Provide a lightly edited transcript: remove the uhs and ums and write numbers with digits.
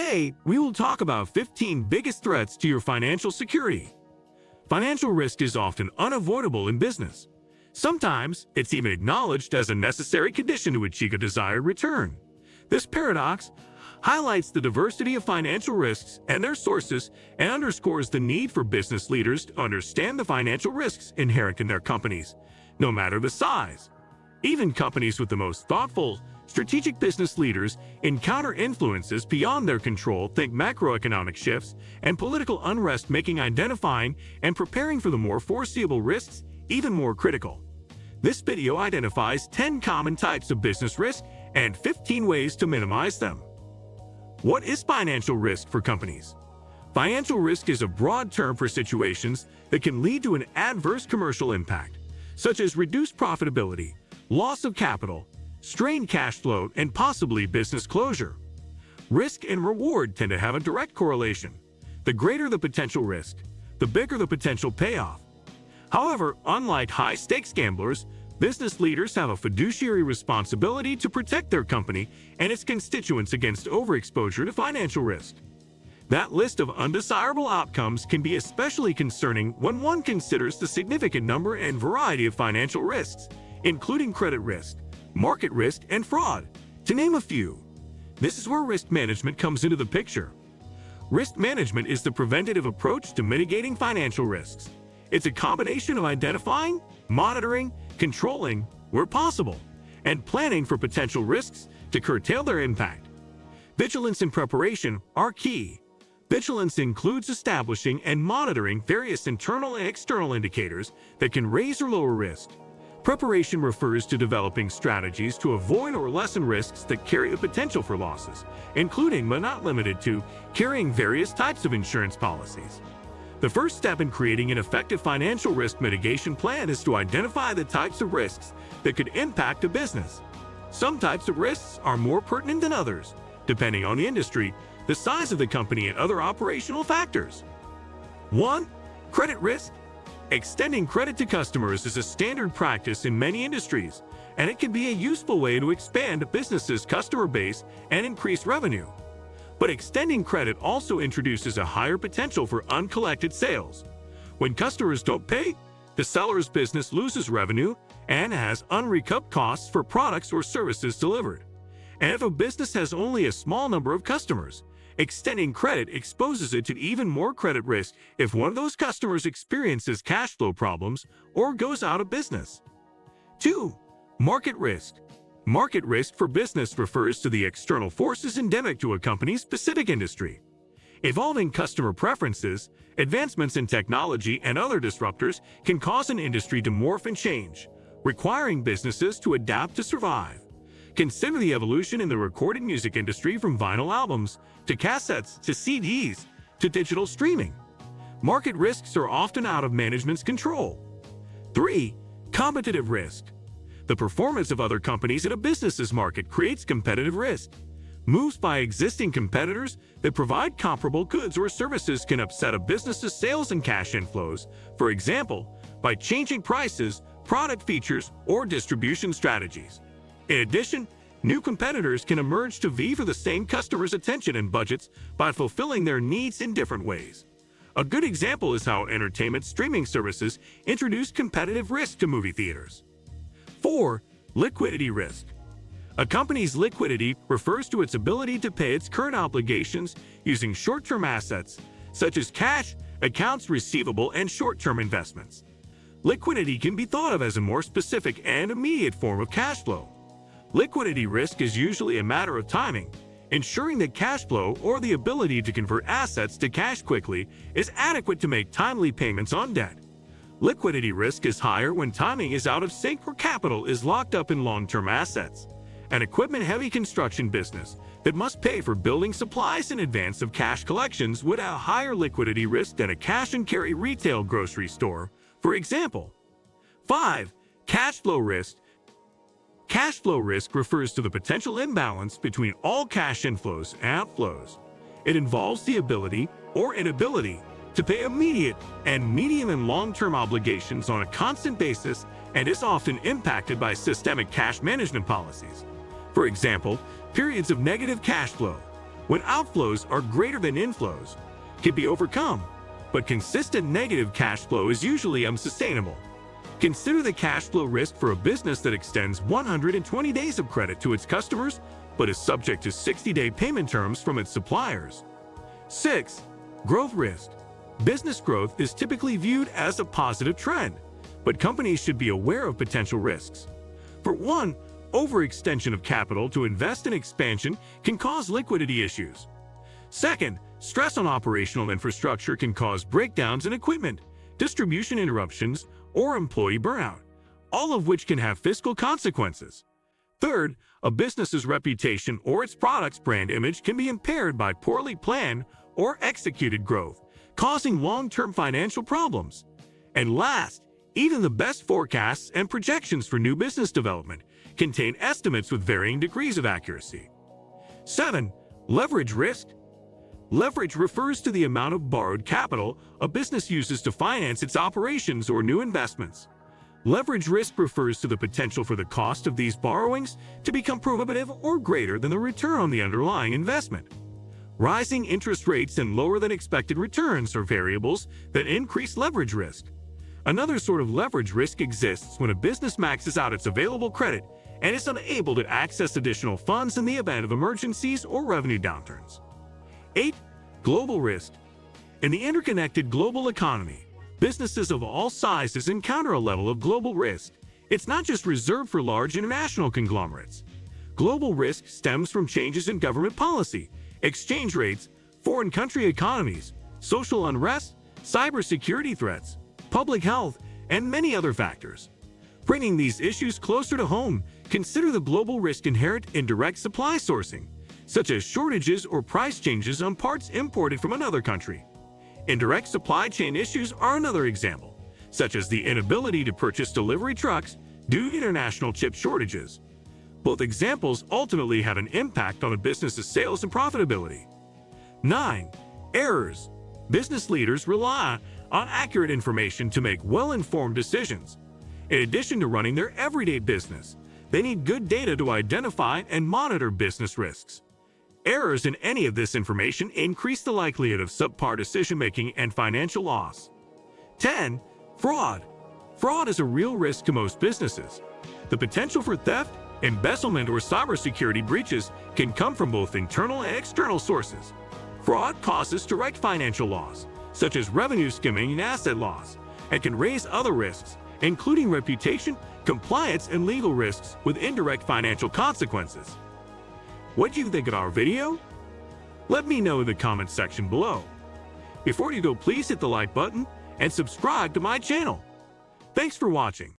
Today, we will talk about 15 biggest threats to your financial security. Financial risk is often unavoidable in business. Sometimes, it's even acknowledged as a necessary condition to achieve a desired return. This paradox highlights the diversity of financial risks and their sources and underscores the need for business leaders to understand the financial risks inherent in their companies, no matter the size. Even companies with the most thoughtful, strategic business leaders encounter influences beyond their control. Think macroeconomic shifts and political unrest, making identifying and preparing for the more foreseeable risks even more critical. This video identifies 10 common types of business risk and 15 ways to minimize them. What is financial risk for companies? Financial risk is a broad term for situations that can lead to an adverse commercial impact, such as reduced profitability, loss of capital, strained cash flow, and possibly business closure. Risk and reward tend to have a direct correlation. The greater the potential risk, the bigger the potential payoff. However, unlike high-stakes gamblers, business leaders have a fiduciary responsibility to protect their company and its constituents against overexposure to financial risk. That list of undesirable outcomes can be especially concerning when one considers the significant number and variety of financial risks, including credit risk, market risk, and fraud, to name a few. This is where risk management comes into the picture. Risk management is the preventative approach to mitigating financial risks. It's a combination of identifying, monitoring, controlling, where possible, and planning for potential risks to curtail their impact. Vigilance and preparation are key. Vigilance includes establishing and monitoring various internal and external indicators that can raise or lower risk. Preparation refers to developing strategies to avoid or lessen risks that carry the potential for losses, including but not limited to carrying various types of insurance policies. The first step in creating an effective financial risk mitigation plan is to identify the types of risks that could impact a business. Some types of risks are more pertinent than others, depending on the industry, the size of the company, and other operational factors. 1. Credit risk. Extending credit to customers is a standard practice in many industries, and it can be a useful way to expand a business's customer base and increase revenue. But extending credit also introduces a higher potential for uncollected sales. When customers don't pay, the seller's business loses revenue and has unrecouped costs for products or services delivered. And if a business has only a small number of customers, extending credit exposes it to even more credit risk if one of those customers experiences cash flow problems or goes out of business. 2. Market risk. Market risk for business refers to the external forces endemic to a company's specific industry. Evolving customer preferences, advancements in technology, and other disruptors can cause an industry to morph and change, requiring businesses to adapt to survive. Consider the evolution in the recorded music industry from vinyl albums to cassettes to CDs to digital streaming. Market risks are often out of management's control. 3. Competitive risk. The performance of other companies in a business's market creates competitive risk. Moves by existing competitors that provide comparable goods or services can upset a business's sales and cash inflows, for example, by changing prices, product features, or distribution strategies. In addition, new competitors can emerge to vie for the same customers' attention and budgets by fulfilling their needs in different ways. A good example is how entertainment streaming services introduce competitive risk to movie theaters. 4. Liquidity risk. A company's liquidity refers to its ability to pay its current obligations using short-term assets, such as cash, accounts receivable, and short-term investments. Liquidity can be thought of as a more specific and immediate form of cash flow. Liquidity risk is usually a matter of timing, ensuring that cash flow or the ability to convert assets to cash quickly is adequate to make timely payments on debt. Liquidity risk is higher when timing is out of sync or capital is locked up in long-term assets. An equipment-heavy construction business that must pay for building supplies in advance of cash collections would have higher liquidity risk than a cash-and-carry retail grocery store, for example. 5. Cash flow risk. Cash flow risk refers to the potential imbalance between all cash inflows and outflows. It involves the ability or inability to pay immediate and medium and long-term obligations on a constant basis and is often impacted by systemic cash management policies. For example, periods of negative cash flow, when outflows are greater than inflows, can be overcome, but consistent negative cash flow is usually unsustainable. Consider the cash flow risk for a business that extends 120 days of credit to its customers but is subject to 60-day payment terms from its suppliers. 6. Growth risk. Business growth is typically viewed as a positive trend, but companies should be aware of potential risks. For one, overextension of capital to invest in expansion can cause liquidity issues. Second, stress on operational infrastructure can cause breakdowns in equipment, distribution interruptions, or employee burnout, all of which can have fiscal consequences. Third, a business's reputation or its product's brand image can be impaired by poorly planned or executed growth, causing long-term financial problems. And last, even the best forecasts and projections for new business development contain estimates with varying degrees of accuracy. 7. Leverage risk. Leverage refers to the amount of borrowed capital a business uses to finance its operations or new investments. Leverage risk refers to the potential for the cost of these borrowings to become prohibitive or greater than the return on the underlying investment. Rising interest rates and lower than expected returns are variables that increase leverage risk. Another sort of leverage risk exists when a business maxes out its available credit and is unable to access additional funds in the event of emergencies or revenue downturns. 8. Global risk. In the interconnected global economy, businesses of all sizes encounter a level of global risk. It's not just reserved for large international conglomerates. Global risk stems from changes in government policy, exchange rates, foreign country economies, social unrest, cybersecurity threats, public health, and many other factors. Bringing these issues closer to home, consider the global risk inherent in direct supply sourcing, such as shortages or price changes on parts imported from another country. Indirect supply chain issues are another example, such as the inability to purchase delivery trucks due to international chip shortages. Both examples ultimately have an impact on a business's sales and profitability. 9. Errors. Business leaders rely on accurate information to make well-informed decisions. In addition to running their everyday business, they need good data to identify and monitor business risks. Errors in any of this information increase the likelihood of subpar decision-making and financial loss. 10. Fraud. Fraud is a real risk to most businesses. The potential for theft, embezzlement, or cybersecurity breaches can come from both internal and external sources. Fraud causes direct financial loss, such as revenue skimming and asset loss, and can raise other risks, including reputation, compliance, and legal risks with indirect financial consequences. What do you think of our video? Let me know in the comments section below. Before you go, please hit the like button and subscribe to my channel. Thanks for watching.